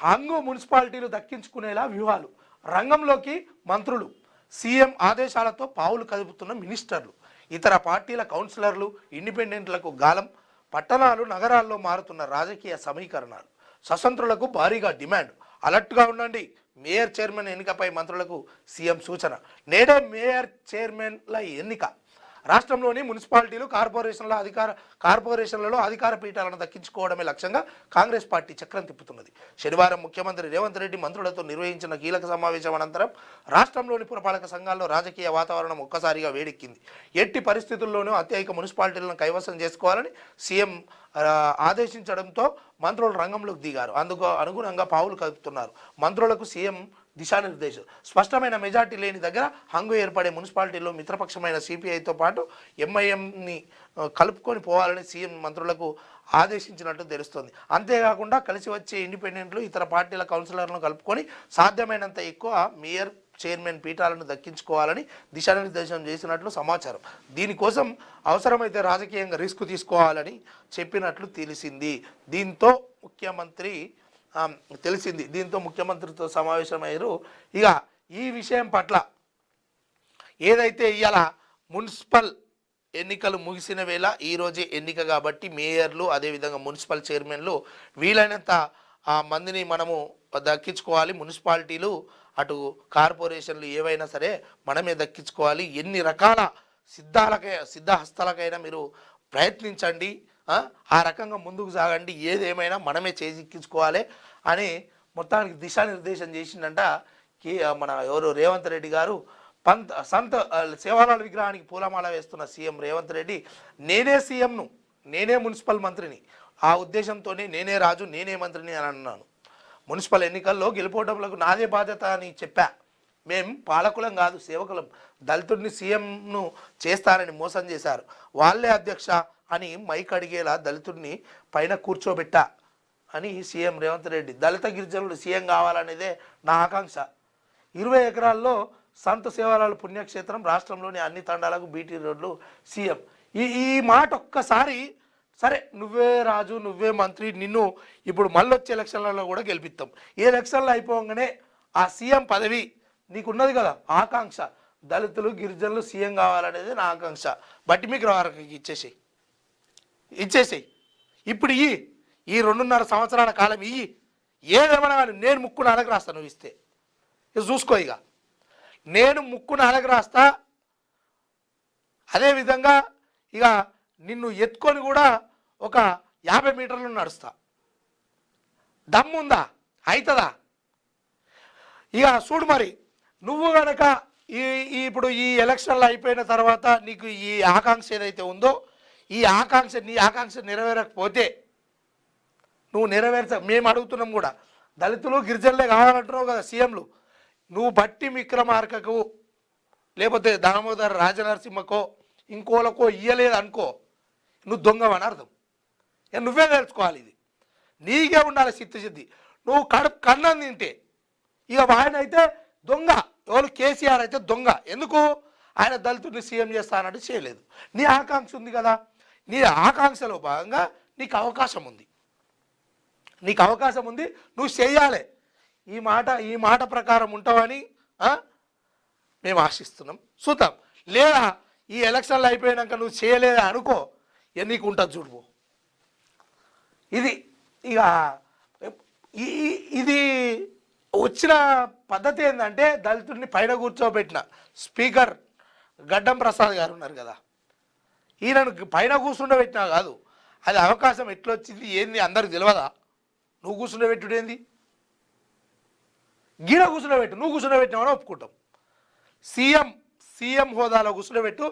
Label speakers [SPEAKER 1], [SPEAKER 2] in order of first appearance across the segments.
[SPEAKER 1] హంగు మున్సిపాలిటీలు దక్కించుకునేలా వ్యూహాలు, రంగంలోకి మంత్రులు, సీఎం ఆదేశాలతో పావులు కదుపుతున్న మినిస్టర్లు, ఇతర పార్టీల కౌన్సిలర్లు, ఇండిపెండెంట్లకు గాలం, పట్టణాలు నగరాల్లో మారుతున్న రాజకీయ సమీకరణాలు, స్వతంత్రులకు భారీగా డిమాండ్, అలర్ట్గా ఉండండి. మేయర్ చైర్మన్ ఎన్నికపై మంత్రులకు సీఎం సూచన. నేడే మేయర్ చైర్మన్ల ఎన్నిక. రాష్ట్రంలోని మున్సిపాలిటీలు కార్పొరేషన్లలో అధికార పీఠాలను దక్కించుకోవడమే లక్ష్యంగా కాంగ్రెస్ పార్టీ చక్రం తిప్పుతున్నది. శనివారం ముఖ్యమంత్రి రేవంత్ రెడ్డి మంత్రులతో నిర్వహించిన కీలక సమావేశం అనంతరం రాష్ట్రంలోని పురపాలక సంఘాల్లో రాజకీయ వాతావరణం ఒక్కసారిగా వేడెక్కింది. ఎట్టి పరిస్థితుల్లోనూ అత్యధిక మున్సిపాలిటీలను కైవసం చేసుకోవాలని సీఎం ఆదేశించడంతో మంత్రులు రంగంలోకి దిగారు. అందుకు అనుగుణంగా పావులు కలుపుతున్నారు. మంత్రులకు సీఎం దిశానిర్దేశం. స్పష్టమైన మెజార్టీ లేని దగ్గర హంగు ఏర్పడే మున్సిపాలిటీల్లో మిత్రపక్షమైన సిపిఐతో పాటు ఎంఐఎంని కలుపుకొని పోవాలని సీఎం మంత్రులకు ఆదేశించినట్టు తెలుస్తోంది. అంతేకాకుండా కలిసి వచ్చే ఇండిపెండెంట్లు, ఇతర పార్టీల కౌన్సిలర్లను కలుపుకొని సాధ్యమైనంత ఎక్కువ మేయర్ చైర్మన్ పీఠాలను దక్కించుకోవాలని దిశానిర్దేశం చేసినట్లు సమాచారం. దీనికోసం అవసరమైతే రాజకీయంగా రిస్క్ తీసుకోవాలని చెప్పినట్లు తెలిసింది. దీంతో ముఖ్యమంత్రితో సమావేశమయ్యారు. ఇక ఈ విషయం పట్ల ఏదైతే ఇవాళ మున్సిపల్ ఎన్నికలు ముగిసిన వేళ ఈరోజే ఎన్నిక కాబట్టి మేయర్లు, అదేవిధంగా మున్సిపల్ చైర్మన్లు వీలైనంత మందిని మనము దక్కించుకోవాలి. మున్సిపాలిటీలు అటు కార్పొరేషన్లు ఏవైనా సరే మనమే దక్కించుకోవాలి. ఎన్ని రకాల సిద్ధహస్తాలకైనా మీరు ప్రయత్నించండి, ఆ రకంగా ముందుకు సాగండి. ఏదేమైనా మనమే చేజిక్కించుకోవాలి అని మొత్తానికి దిశానిర్దేశం చేసిందంట మన రేవంత్ రెడ్డి గారు. సంత సేవాలాల్ విగ్రహానికి పూలమాల వేస్తున్న సీఎం రేవంత్ రెడ్డి, నేనే సీఎంను, నేనే మున్సిపల్ మంత్రిని, ఆ ఉద్దేశంతోనే నేనే రాజు, నేనే మంత్రిని అని అన్నాను. మున్సిపల్ ఎన్నికల్లో గెలుపోవడంలో నాదే బాధ్యత అని చెప్పా. మేం పాలకులం కాదు, సేవకులం. దళితుడిని సీఎంను చేస్తారని మోసం చేశారు. వాళ్ళే అధ్యక్ష అని మైక్ అడిగేలా దళితుడిని పైన కూర్చోబెట్టా అని సీఎం రేవంత్ రెడ్డి. దళిత గిరిజనులు సీఎం కావాలనేదే నా ఆకాంక్ష. 20 ఎకరాల్లో సంత సేవాలాల్ పుణ్యక్షేత్రం, రాష్ట్రంలోని అన్ని తండాలకు బీటీ రోడ్లు, సీఎం. ఈ మాట ఒక్కసారి సరే, నువ్వే రాజు, నువ్వే మంత్రి, నిన్ను ఇప్పుడు మళ్ళీ వచ్చే ఎలక్షన్లలో కూడా గెలిపిస్తాం. ఈ ఎలక్షన్లు అయిపోగానే ఆ సీఎం పదవి నీకున్నది కదా ఆకాంక్ష, దళితులు గిరిజనులు సీఎం కావాలనేది నా ఆకాంక్ష. బట్టి మీకు ఇచ్చేసేయి. ఇప్పుడు ఈ 2.5 సంవత్సరాల కాలం ఏదేమన్నా కానీ నేను ముక్కు నాలుగు రాస్తా, నువ్వు ఇస్తే ఇక చూసుకో. ఇక నేను ముక్కు నాలుగు రాస్తా. అదేవిధంగా ఇక నిన్ను ఎత్తుకొని కూడా ఒక 50 మీటర్లు నడుస్తా. దమ్ముందా? అవుతుందా? ఇక చూడు మరి, నువ్వు కనుక ఇప్పుడు ఈ ఎలక్షన్లు అయిపోయిన తర్వాత నీకు ఈ ఆకాంక్ష ఏదైతే ఉందో, నీ ఆకాంక్ష నెరవేరకపోతే నువ్వు మేము అడుగుతున్నాం కూడా, దళితులు గిరిజనులే కావాలంటున్నావు కదా సీఎంలు. నువ్వు బట్టి విక్రమార్కకు లేకపోతే దామోదర్ రాజనరసింహకో ఇంకోలకో ఇయ్యలేదు అనుకో, నువ్వు దొంగవని అర్థం. నువ్వే తెలుసుకోవాలి. ఇది నీకే ఉండాలి సిద్ధి. నువ్వు కన్నం తింటే ఇక ఆయన అయితే దొంగ, ఎవరు కేసీఆర్ అయితే దొంగ. ఎందుకు? ఆయన దళితుడిని సీఎం చేస్తానంటే చేయలేదు. నీ ఆకాంక్ష ఉంది కదా, నీ ఆకాంక్షలో భాగంగా నీకు అవకాశం ఉంది, నువ్వు చేయాలి. ఈ మాట ప్రకారం ఉంటావని మేము ఆశిస్తున్నాం. చూద్దాం. లేదా ఈ ఎలక్షన్లు అయిపోయాక నువ్వు చేయలేదా అనుకో, నీకు ఉంటుంది చూడుకో. ఇది వచ్చిన పద్ధతి ఏంటంటే, దళితుడిని పైన కూర్చోబెట్టిన స్పీకర్ గడ్డం ప్రసాద్ గారు ఉన్నారు కదా, ఈయనను పైన కూర్చుండబెట్టినా కాదు. అది అవకాశం ఎట్లొచ్చింది ఏంది అందరికి తెలియదా? నువ్వు కూర్చుండబెట్టుడు ఏంది? గీడ కూర్చుండబెట్టు, నువ్వు కూర్చుండబెట్టినావని ఒప్పుకుంటాం. సీఎం హోదాలో కూర్చుండబెట్టు.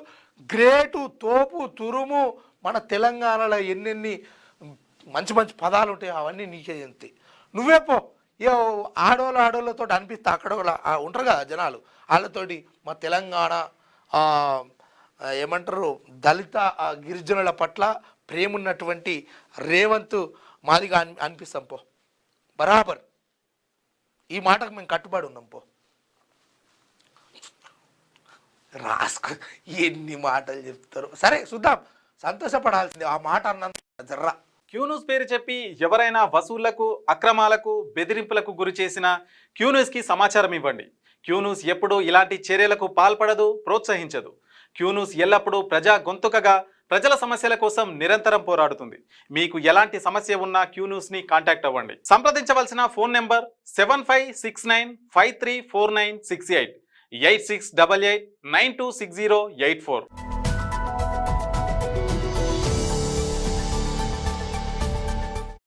[SPEAKER 1] గ్రేటు, తోపు, తురుము, మన తెలంగాణలో ఎన్నెన్ని మంచి పదాలు ఉంటాయి అవన్నీ నీకే చెందుతాయి. నువ్వే పో. ఇక ఆడోళ్ళతో అనిపిస్తే అక్కడ ఉంటారు కదా జనాలు, వాళ్ళతోటి మా తెలంగాణ ఏమంటారు దళిత గిరిజనుల పట్ల ప్రేమ ఉన్నటువంటి రేవంత్ మాదిగా అనిపిస్తాం పో. బరాబర్ ఈ మాటకు మేము కట్టుబడి ఉన్నాం పో. రాసుకో, ఎన్ని మాటలు చెప్తారు. సరే చూద్దాం, సంతోషపడాల్సిందే. ఆ మాట అన్నంత జర్రా
[SPEAKER 2] క్యూ న్యూస్ పేరు చెప్పి ఎవరైనా వసూళ్లకు, అక్రమాలకు, బెదిరింపులకు గురి చేసినా క్యూ న్యూస్కి సమాచారం ఇవ్వండి. క్యూ న్యూస్ ఎప్పుడూ ఇలాంటి చర్యలకు పాల్పడదు, ప్రోత్సహించదు. క్యూ న్యూస్ ఎల్లప్పుడూ ప్రజా గొంతుకగా ప్రజల సమస్యల కోసం నిరంతరం పోరాడుతుంది. మీకు ఎలాంటి సమస్య ఉన్నా క్యూ న్యూస్ని కాంటాక్ట్ అవ్వండి. సంప్రదించవలసిన ఫోన్ నెంబర్ 7569534968 8688926084.